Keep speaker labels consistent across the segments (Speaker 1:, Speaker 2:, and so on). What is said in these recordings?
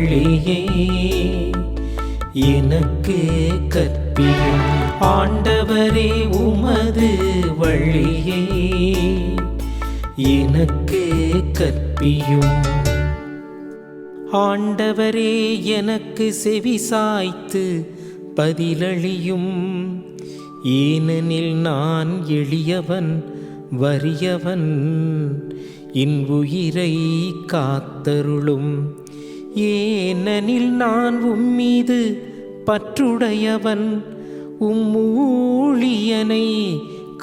Speaker 1: வழியே எனக்கு கற்பியும். ஆண்டவரே உமது வழியே எனக்கு கற்பியும். ஆண்டவரே எனக்கு செவி சாய்த்து பதிலளியும். ஏனெனில் நான் எளியவன் வறியவன், என் உயிரை காத்தருளும். ஏனெனில் நான் உம்மீது பற்றுடையவன், ஊழியனை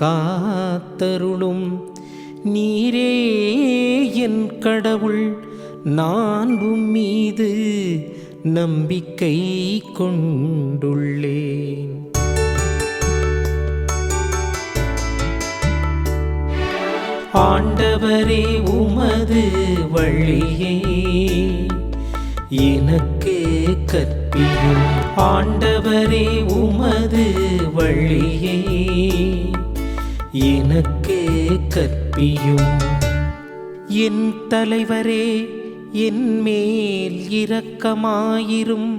Speaker 1: காத்தருளும். நீரே என் கடவுள், நான் உம்மீது நம்பிக்கை கொண்டுள்ளேன். ஆண்டவரே உமது வழியே எனக்கு கற்பியும். ஆண்டவரே உமது வழியே எனக்கு கற்பியும். என் தலைவரே என் மேல் இரக்கமாயிரும்.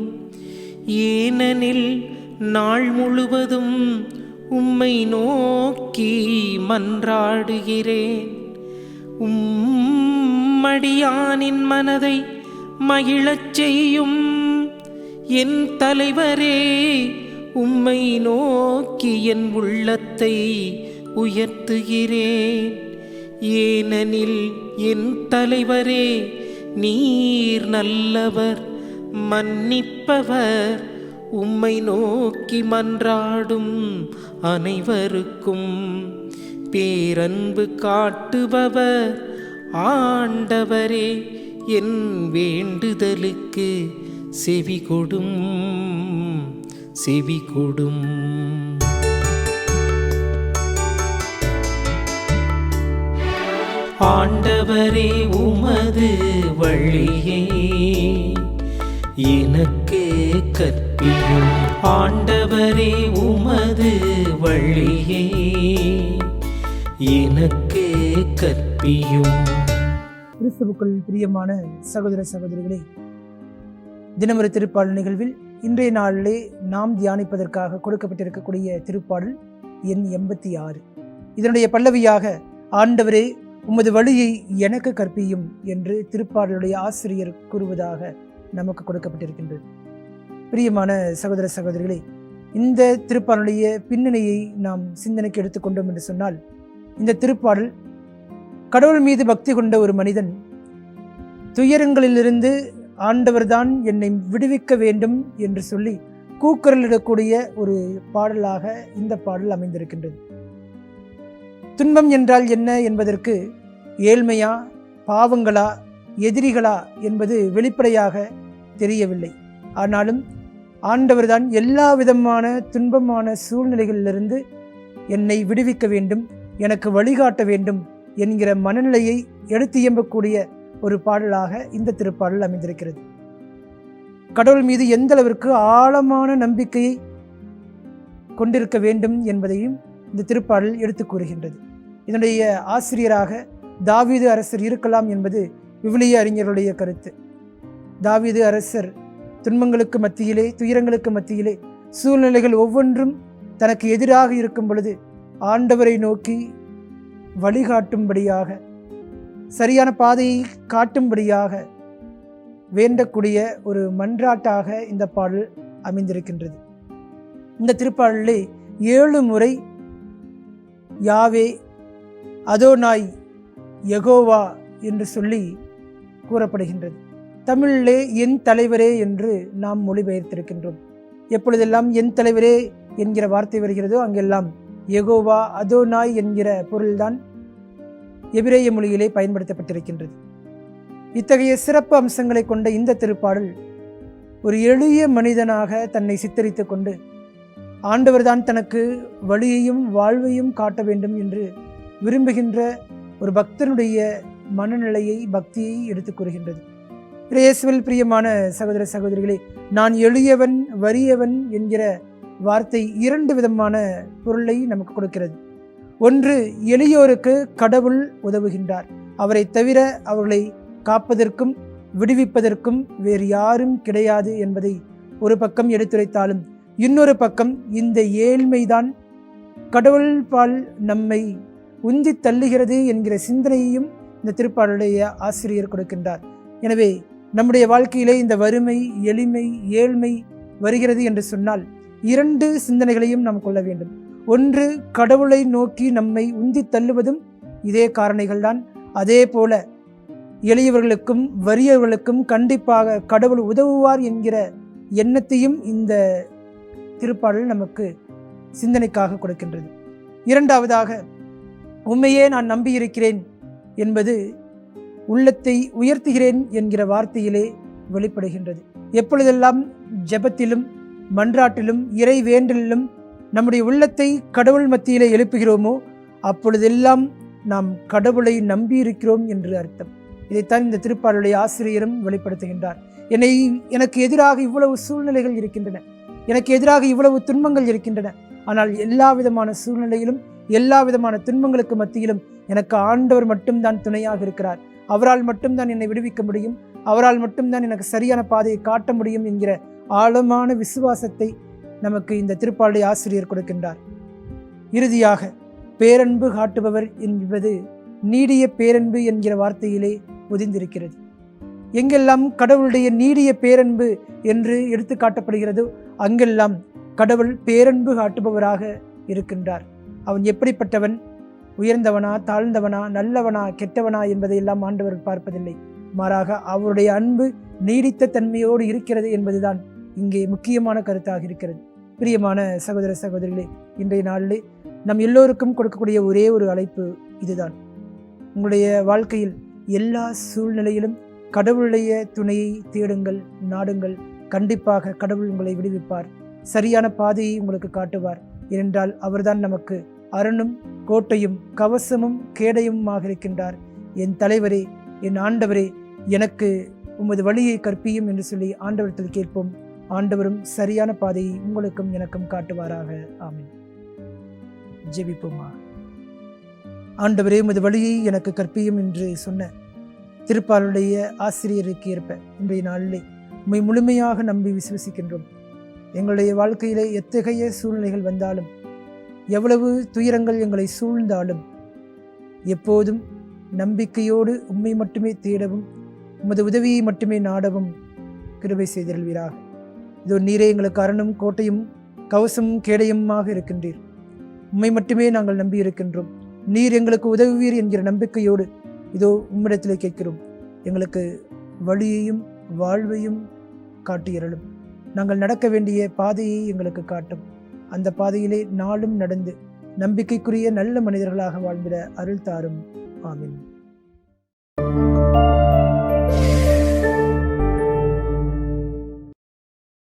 Speaker 1: ஏனெனில் நாள் முழுவதும் உம்மை நோக்கி மன்றாடுகிறேன். உம்மடியானின் மனதை மகிழச் செய்யும். என் தலைவரே உம்மை நோக்கி என் உள்ளத்தை உயர்த்துகிறேன். ஏனெனில் என் தலைவரே நீர் நல்லவர், மன்னிப்பவர். உம்மை நோக்கி மன்றாடும் அனைவருக்கும் பேரன்பு காட்டுபவர். ஆண்டவரே என் வேண்டுதலுக்கு செவி கொடும், செவி கொடும். ஆண்டவரே உமது வழியே எனக்கு கற்பியும். ஆண்டவரே உமது வழியே எனக்கு கற்பியும்.
Speaker 2: கிறிஸ்துவுக்குள் பிரியமான சகோதர சகோதரிகளே, தினமொரு திருப்பாடல் நிகழ்வில் இன்றைய நாளிலே நாம் தியானிப்பதற்காக கொடுக்கப்பட்டிருக்கக்கூடிய திருப்பாடல் எண் 86. இதனுடைய பல்லவியாக ஆண்டவரே உமது வழியை எனக்கு கற்பியும் என்று திருப்பாடலுடைய ஆசிரியர் கூறுவதாக நமக்கு கொடுக்கப்பட்டிருக்கின்றது. பிரியமான சகோதர சகோதரிகளே, இந்த திருப்பாடலுடைய பின்னணியை நாம் சிந்தனைக்கு எடுத்துக்கொண்டோம் என்று சொன்னால், இந்த திருப்பாடல் கடவுள் மீது பக்தி கொண்ட ஒரு மனிதன் துயரங்களிலிருந்து ஆண்டவர்தான் என்னை விடுவிக்க வேண்டும் என்று சொல்லி கூக்குரலிடக்கூடிய ஒரு பாடலாக இந்த பாடல் அமைந்திருக்கின்றது. துன்பம் என்றால் என்ன என்பதற்கு ஏழ்மையா, பாவங்களா, எதிரிகளா என்பது வெளிப்படையாக தெரியவில்லை. ஆனாலும் ஆண்டவர்தான் எல்லா விதமான துன்பமான சூழ்நிலைகளிலிருந்து என்னை விடுவிக்க வேண்டும், எனக்கு வழிகாட்ட வேண்டும் என்கிற மனநிலையை எடுத்து இயம்பக்கூடிய ஒரு பாடலாக இந்த திருப்பாடல் அமைந்திருக்கிறது. கடவுள் மீது எந்த அளவிற்கு ஆழமான நம்பிக்கையை கொண்டிருக்க வேண்டும் என்பதையும் இந்த திருப்பாடல் எடுத்து கூறுகின்றது. இதனுடைய ஆசிரியராக தாவீது அரசர் இருக்கலாம் என்பது விவிலிய அறிஞர்களுடைய கருத்து. தாவீது அரசர் துன்பங்களுக்கு மத்தியிலே, துயரங்களுக்கு மத்தியிலே, சூழ்நிலைகள் ஒவ்வொன்றும் தனக்கு எதிராக இருக்கும் பொழுது ஆண்டவரை நோக்கி வழிகாட்டும்படியாக, சரியான பாதையை காட்டும்படியாக வேண்டக்கூடிய ஒரு மன்றாட்டாக இந்த பாடல் அமைந்திருக்கின்றது. இந்த திருப்பாடலிலே 7 முறை யாவே, அதோனாய், யெகோவா என்று சொல்லி கூறப்படுகின்றது. தமிழிலே என் தலைவரே என்று நாம் மொழிபெயர்த்திருக்கின்றோம். எப்பொழுதெல்லாம் என் தலைவரே என்கிற வார்த்தை வருகிறதோ அங்கெல்லாம் யெகோவா, அதோனாய் என்கிற பொருள்தான் எபிரேய மொழியிலே பயன்படுத்தப்பட்டிருக்கின்றது. இத்தகைய சிறப்பு அம்சங்களை கொண்ட இந்த திருப்பாடல் ஒரு எளிய மனிதனாக தன்னை சித்தரித்து கொண்டு ஆண்டவர்தான் தனக்கு வழியையும் வாழ்வையும் காட்ட வேண்டும் என்று விரும்புகின்ற ஒரு பக்தனுடைய மனநிலையை, பக்தியை எடுத்துக் கூறுகின்றது. இயேசுவில் பிரியமான சகோதர சகோதரிகளே, நான் எளியவன் வறியவன் என்கிற வார்த்தை 2 விதமான பொருளை நமக்கு கொடுக்கிறது. ஒன்று, எளியோருக்கு கடவுள் உதவுகின்றார். அவரை தவிர அவர்களை காப்பதற்கும் விடுவிப்பதற்கும் வேறு யாரும் கிடையாது என்பதை ஒரு பக்கம் எடுத்துரைத்தாலும், இன்னொரு பக்கம் இந்த ஏழ்மைதான் கடவுள் பால் நம்மை உந்தி தள்ளுகிறது என்கிற சிந்தனையையும் இந்த திருப்பாடலுடைய ஆசிரியர் கொடுக்கின்றார். எனவே நம்முடைய வாழ்க்கையிலே இந்த வறுமை, எளிமை, ஏழ்மை வருகிறது என்று சொன்னால் 2 சிந்தனைகளையும் நாம் கொள்ள வேண்டும். ஒன்று, கடவுளை நோக்கி நம்மை உந்தி தள்ளுவதும் இதே காரணிகள்தான். அதே போல எளியவர்களுக்கும் வறியவர்களுக்கும் கண்டிப்பாக கடவுள் உதவுவார் என்கிற எண்ணத்தையும் இந்த திருப்பாடல் நமக்கு சிந்தனைக்காக கொடுக்கின்றது. இரண்டாவதாக, உம்மையே நான் நம்பியிருக்கிறேன் என்பது உள்ளத்தை உயர்த்துகிறேன் என்கிற வார்த்தையிலே வெளிப்படுகின்றது. எப்பொழுதெல்லாம் ஜெபத்திலும் மன்றாட்டிலும் இறை வேண்டலிலும் நம்முடைய உள்ளத்தை கடவுள் மத்தியிலே எழுப்புகிறோமோ அப்பொழுதெல்லாம் நாம் கடவுளை நம்பியிருக்கிறோம் என்று அர்த்தம். இதைத்தான் இந்த திருப்பாடலுடைய ஆசிரியரும் வெளிப்படுத்துகின்றார். எனக்கு எதிராக இவ்வளவு சூழ்நிலைகள் இருக்கின்றன, எனக்கு எதிராக இவ்வளவு துன்பங்கள் இருக்கின்றன. ஆனால் எல்லா விதமான சூழ்நிலையிலும், எல்லா விதமான துன்பங்களுக்கு மத்தியிலும் எனக்கு ஆண்டவர் மட்டும்தான் துணையாக இருக்கிறார். அவரால் மட்டும்தான் என்னை விடுவிக்க முடியும், அவரால் மட்டும்தான் எனக்கு சரியான பாதையை காட்ட முடியும் என்கிற ஆழமான விசுவாசத்தை நமக்கு இந்த திருப்பாடலை ஆசிரியர் கொடுக்கின்றார். இறுதியாக, பேரன்பு காட்டுபவர் என்பது நீடிய பேரன்பு என்கிற வார்த்தையிலே பொதிந்திருக்கிறது. எங்கெல்லாம் கடவுளுடைய நீடிய பேரன்பு என்று எடுத்து காட்டப்படுகிறதோ அங்கெல்லாம் கடவுள் பேரன்பு காட்டுபவராக இருக்கின்றார். அவன் எப்படிப்பட்டவன், உயர்ந்தவனா, தாழ்ந்தவனா, நல்லவனா, கெட்டவனா என்பதையெல்லாம் ஆண்டவர் பார்ப்பதில்லை. மாறாக அவருடைய அன்பு நீடித்த தன்மையோடு இருக்கிறது என்பதுதான் இங்கே முக்கியமான கருத்தாக இருக்கிறது. பிரியமான சகோதர சகோதரிகளே, இன்றைய நாளிலே நம் எல்லோருக்கும் கொடுக்கக்கூடிய ஒரே ஒரு அழைப்பு இதுதான். உங்களுடைய வாழ்க்கையில் எல்லா சூழ்நிலையிலும் கடவுளுடைய துணையை தேடுங்கள், நாடுங்கள். கண்டிப்பாக கடவுள் உங்களை விடுவிப்பார், சரியான பாதையை உங்களுக்கு காட்டுவார். ஏனென்றால் அவர்தான் நமக்கு அரணும் கோட்டையும் கவசமும் கேடயமுமாக இருக்கின்றார். என் தலைவரே, என் ஆண்டவரே, எனக்கு உமது வழியை கற்பியும் என்று சொல்லி ஆண்டவரத்தில் கேட்போம். ஆண்டவரும் சரியான பாதையை உங்களுக்கும் எனக்கும் காட்டுவாராக. ஆமென். ஜெபிப்போமா. ஆண்டவரே, உமது வழியை எனக்கு கற்பியும் என்று சொன்ன திருப்பாடலுடைய ஆசிரியருக்கு ஏற்ப இன்றைய நாளிலே உம்மை முழுமையாக நம்பி விசுவசிக்கின்றோம். எங்களுடைய வாழ்க்கையிலே எத்தகைய சூழ்நிலைகள் வந்தாலும், எவ்வளவு துயரங்கள் எங்களை சூழ்ந்தாலும், எப்போதும் நம்பிக்கையோடு உம்மை மட்டுமே தேடவும், உமது உதவியை மட்டுமே நாடவும் கிருபை செய்தருள்வீராக. இதோ நீரே எங்களுக்கு அரணும் கோட்டையும் கவசமும் கேடயமாக இருக்கின்றீர். உம்மை மட்டுமே நாங்கள் நம்பி இருக்கின்றோம். நீர் எங்களுக்கு உதவுவீர் என்கிற நம்பிக்கையோடு இதோ உம்மிடத்திலே கேட்கிறோம். எங்களுக்கு வழியையும் வாழ்வையும் காட்டியருளும். நாங்கள் நடக்க வேண்டிய பாதையை எங்களுக்கு காட்டும். அந்த பாதையிலே நாளும் நடந்து நம்பிக்கைக்குரிய நல்ல மனிதர்களாக வாழ்ந்திட அருள் தாரும். ஆமென்.